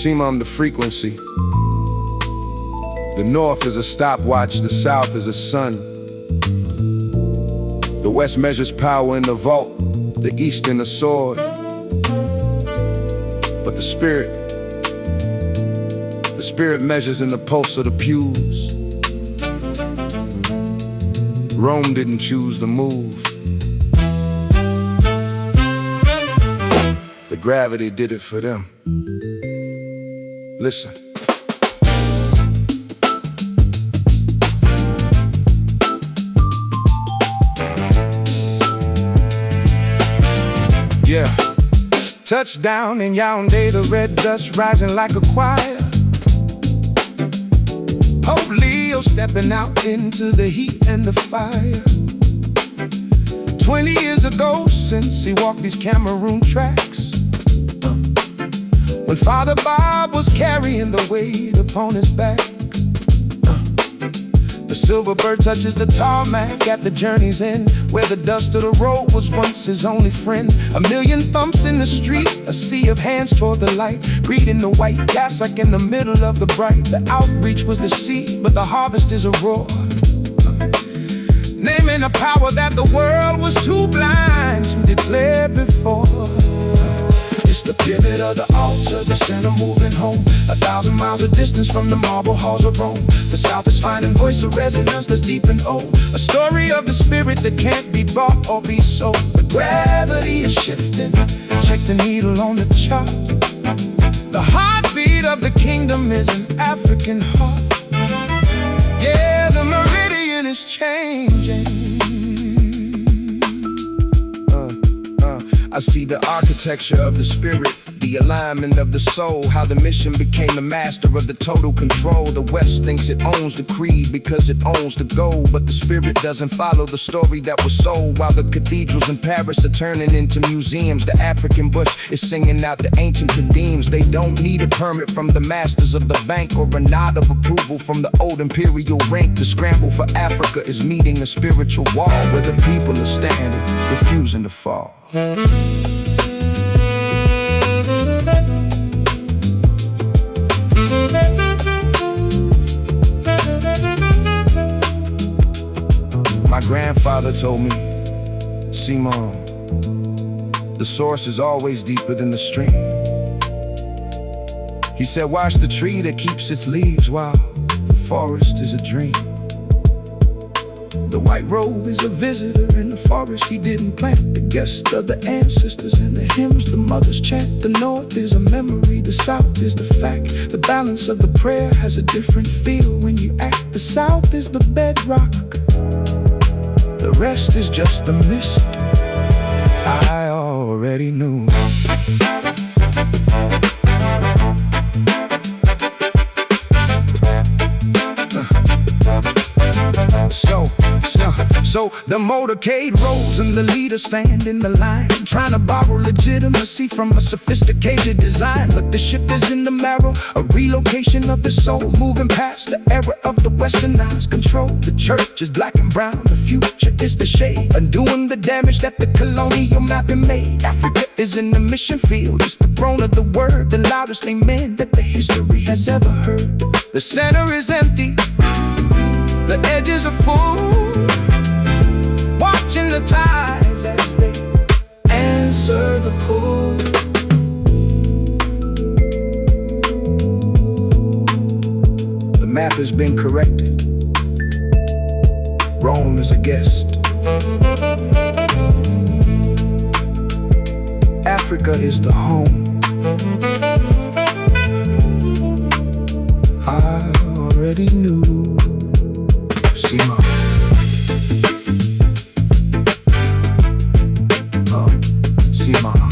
Ximam the frequency. The north is a stopwatch, the south is a sun. The west measures power in the vault, the east in the sword. But the spirit measures in the pulse of the pews. Rome didn't choose the move. The gravity did it for them. Listen. Yeah. Touchdown in Yaoundé, the red dust rising like a choir. Pope Leo stepping out into the heat and the fire. 20 years ago since he walked these Cameroon tracks, when Father Bob was carrying the weight upon his back. The silver bird touches the tarmac at the journey's end, where the dust of the road was once his only friend. A million thumps in the street, a sea of hands toward the light, breathing the white gas like in the middle of the bright. The outreach was the seed, but the harvest is a roar, naming a power that the world was too blind to declare before. It's the pivot of the altar, the center moving home, 1,000 miles of distance from the marble halls of Rome. The south is finding voice of resonance that's deep and old, a story of the spirit that can't be bought or be sold. The gravity is shifting, check the needle on the chart. The heartbeat of the kingdom is an African heart. Yeah, the meridian is changing. I see the architecture of the spirit, the alignment of the soul, how the mission became the master of the total control. The West thinks it owns the creed because it owns the gold, but the spirit doesn't follow the story that was sold. While the cathedrals in Paris are turning into museums, the African bush is singing out the ancient redeems. They don't need a permit from the masters of the bank or a nod of approval from the old imperial rank. The scramble for Africa is meeting a spiritual wall where the people are standing, refusing to fall. My grandfather told me, Ximam, the source is always deeper than the stream. He said, watch the tree that keeps its leaves while the forest is a dream. The white robe is a visitor in the forest he didn't plant, the guest of the ancestors and the hymns the mothers chant. The north is a memory, the south is the fact. The balance of the prayer has a different feel when you act. The south is the bedrock, the rest is just the mist. I already knew. So the motorcade rolls and the leaders stand in the line, trying to borrow legitimacy from a sophisticated design. But the shift is in the marrow, a relocation of the soul, moving past the era of the westernized control. The church is black and brown, the future is the shade, undoing the damage that the colonial mapping made. Africa is in the mission field, it's the throne of the word, the loudest amen that the history has ever heard. The center is empty, the edges are full, watching the tides as they answer the pull. The map has been corrected. Rome is a guest. Africa is the home. I already knew. Ximam. Ximam.